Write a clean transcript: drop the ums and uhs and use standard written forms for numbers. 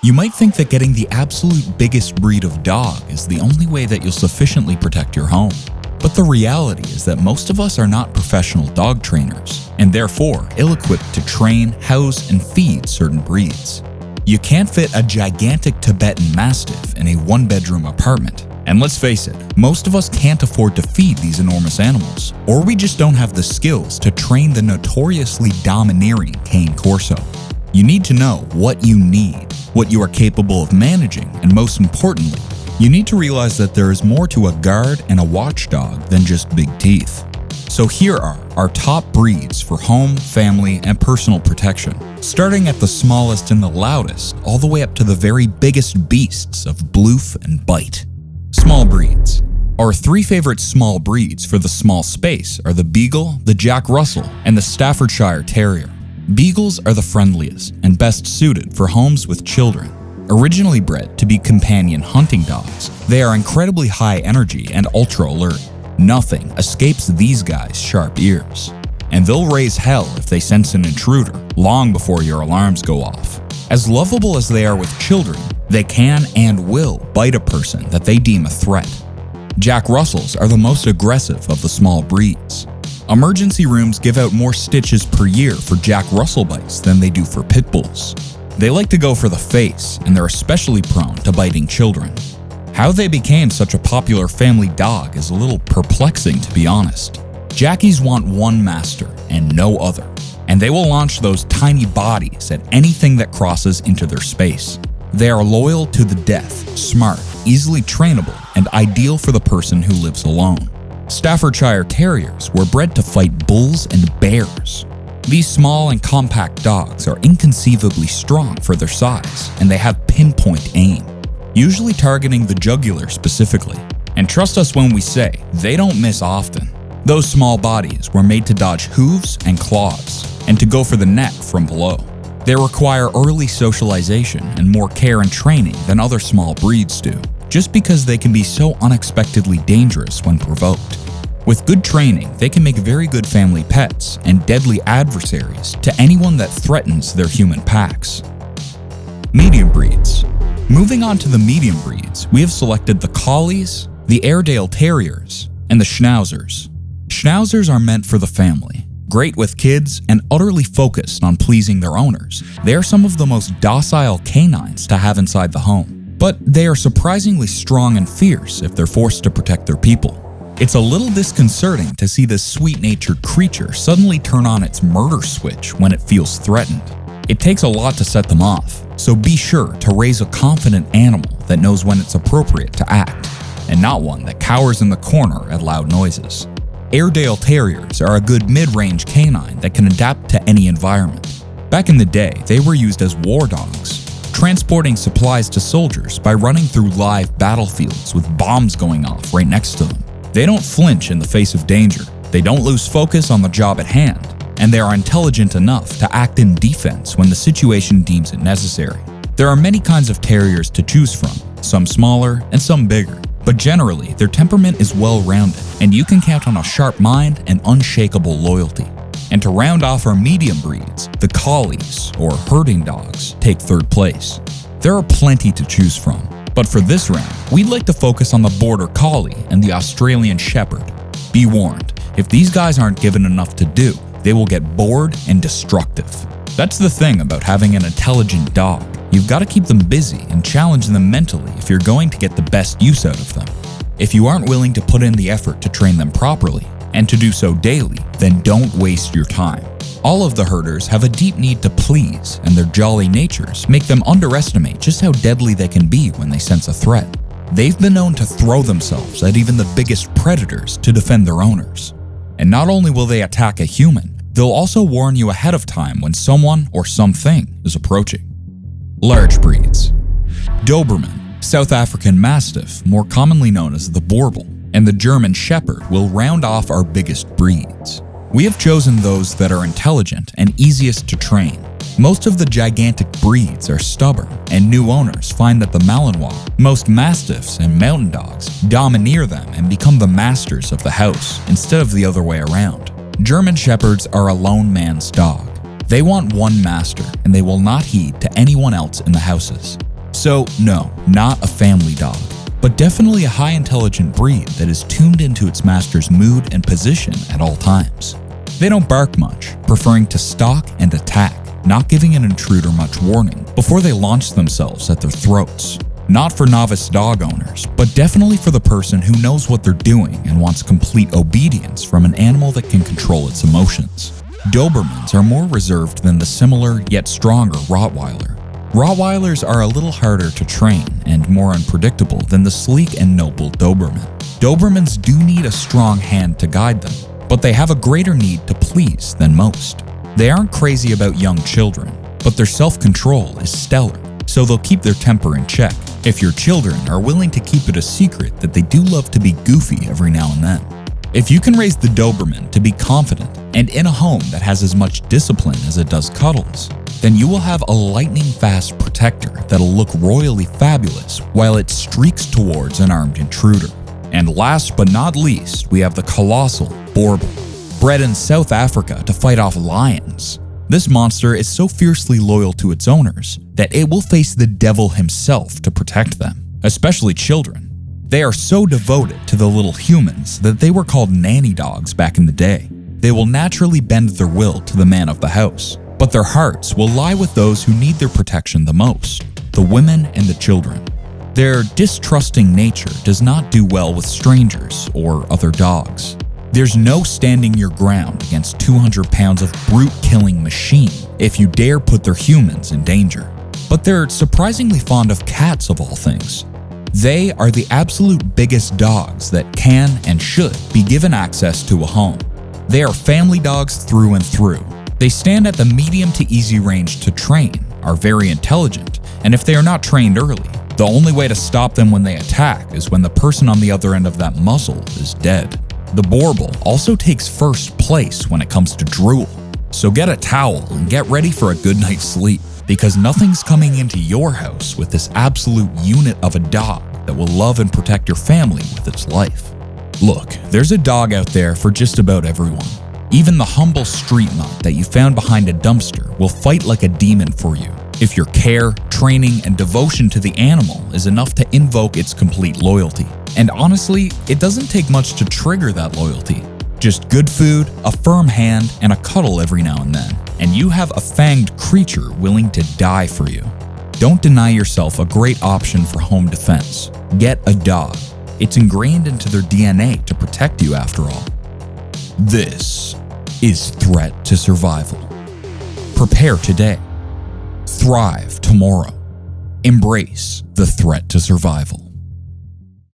You might think that getting the absolute biggest breed of dog is the only way that you'll sufficiently protect your home. But the reality is that most of us are not professional dog trainers, and therefore ill-equipped to train, house, and feed certain breeds. You can't fit a gigantic Tibetan Mastiff in a one-bedroom apartment. And let's face it, most of us can't afford to feed these enormous animals, or we just don't have the skills to train the notoriously domineering Cane Corso. You need to know what you need, what you are capable of managing, and most importantly, you need to realize that there is more to a guard and a watchdog than just big teeth. So here are our top breeds for home, family, and personal protection, starting at the smallest and the loudest, all the way up to the very biggest beasts of bloof and bite. Small breeds. Our three favorite small breeds for the small space are the Beagle, the Jack Russell, and the Staffordshire Terrier. Beagles are the friendliest and best suited for homes with children. Originally bred to be companion hunting dogs, they are incredibly high energy and ultra alert. Nothing escapes these guys' sharp ears. And they'll raise hell if they sense an intruder long before your alarms go off. As lovable as they are with children, they can and will bite a person that they deem a threat. Jack Russells are the most aggressive of the small breeds. Emergency rooms give out more stitches per year for Jack Russell bites than they do for pit bulls. They like to go for the face, and they're especially prone to biting children. How they became such a popular family dog is a little perplexing, to be honest. Jackies want one master and no other, and they will launch those tiny bodies at anything that crosses into their space. They are loyal to the death, smart, easily trainable, and ideal for the person who lives alone. Staffordshire Terriers were bred to fight bulls and bears. These small and compact dogs are inconceivably strong for their size, and they have pinpoint aim, usually targeting the jugular specifically. And trust us when we say, they don't miss often. Those small bodies were made to dodge hooves and claws, and to go for the neck from below. They require early socialization and more care and training than other small breeds do, just because they can be so unexpectedly dangerous when provoked. With good training, they can make very good family pets and deadly adversaries to anyone that threatens their human packs. Medium breeds. Moving on to the medium breeds, we have selected the Collies, the Airedale Terriers, and the Schnauzers. Schnauzers are meant for the family. Great with kids and utterly focused on pleasing their owners, they are some of the most docile canines to have inside the home. But they are surprisingly strong and fierce if they're forced to protect their people. It's a little disconcerting to see this sweet-natured creature suddenly turn on its murder switch when it feels threatened. It takes a lot to set them off, so be sure to raise a confident animal that knows when it's appropriate to act, and not one that cowers in the corner at loud noises. Airedale Terriers are a good mid-range canine that can adapt to any environment. Back in the day, they were used as war dogs, transporting supplies to soldiers by running through live battlefields with bombs going off right next to them. They don't flinch in the face of danger, they don't lose focus on the job at hand, and they are intelligent enough to act in defense when the situation deems it necessary. There are many kinds of terriers to choose from, some smaller and some bigger, but generally their temperament is well-rounded, and you can count on a sharp mind and unshakable loyalty. And to round off our medium breeds, the Collies, or herding dogs, take third place. There are plenty to choose from, but for this round, we'd like to focus on the Border Collie and the Australian Shepherd. Be warned, if these guys aren't given enough to do, they will get bored and destructive. That's the thing about having an intelligent dog. You've got to keep them busy and challenge them mentally if you're going to get the best use out of them. If you aren't willing to put in the effort to train them properly, and to do so daily, then don't waste your time. All of the herders have a deep need to please, and their jolly natures make them underestimate just how deadly they can be when they sense a threat. They've been known to throw themselves at even the biggest predators to defend their owners. And not only will they attack a human, they'll also warn you ahead of time when someone or something is approaching. Large breeds. Doberman, South African Mastiff, more commonly known as the Boerboel, and the German Shepherd will round off our biggest breeds. We have chosen those that are intelligent and easiest to train. Most of the gigantic breeds are stubborn, and new owners find that the Malinois, most Mastiffs and Mountain Dogs, domineer them and become the masters of the house instead of the other way around. German Shepherds are a lone man's dog. They want one master, and they will not heed to anyone else in the houses. So no, not a family dog, but definitely a high-intelligent breed that is tuned into its master's mood and position at all times. They don't bark much, preferring to stalk and attack, not giving an intruder much warning before they launch themselves at their throats. Not for novice dog owners, but definitely for the person who knows what they're doing and wants complete obedience from an animal that can control its emotions. Dobermans are more reserved than the similar yet stronger Rottweiler. Rottweilers are a little harder to train and more unpredictable than the sleek and noble Doberman. Dobermans do need a strong hand to guide them, but they have a greater need to please than most. They aren't crazy about young children, but their self-control is stellar, so they'll keep their temper in check if your children are willing to keep it a secret that they do love to be goofy every now and then. If you can raise the Doberman to be confident and in a home that has as much discipline as it does cuddles, then you will have a lightning-fast protector that'll look royally fabulous while it streaks towards an armed intruder. And last but not least, we have the colossal Boerboel, bred in South Africa to fight off lions. This monster is so fiercely loyal to its owners that it will face the devil himself to protect them, especially children. They are so devoted to the little humans that they were called nanny dogs back in the day. They will naturally bend their will to the man of the house, but their hearts will lie with those who need their protection the most, the women and the children. Their distrusting nature does not do well with strangers or other dogs. There's no standing your ground against 200 pounds of brute-killing machine if you dare put their humans in danger. But they're surprisingly fond of cats of all things. They are the absolute biggest dogs that can and should be given access to a home. They are family dogs through and through. They stand at the medium to easy range to train, are very intelligent, and if they are not trained early, the only way to stop them when they attack is when the person on the other end of that muzzle is dead. The Boerboel also takes first place when it comes to drool, so get a towel and get ready for a good night's sleep, because nothing's coming into your house with this absolute unit of a dog that will love and protect your family with its life. Look, there's a dog out there for just about everyone. Even the humble street mutt that you found behind a dumpster will fight like a demon for you if your care, training, and devotion to the animal is enough to invoke its complete loyalty. And honestly, it doesn't take much to trigger that loyalty. Just good food, a firm hand, and a cuddle every now and then, and you have a fanged creature willing to die for you. Don't deny yourself a great option for home defense. Get a dog. It's ingrained into their DNA to protect you after all. This is Threat to Survival. Prepare today. Thrive tomorrow. Embrace the threat to survival.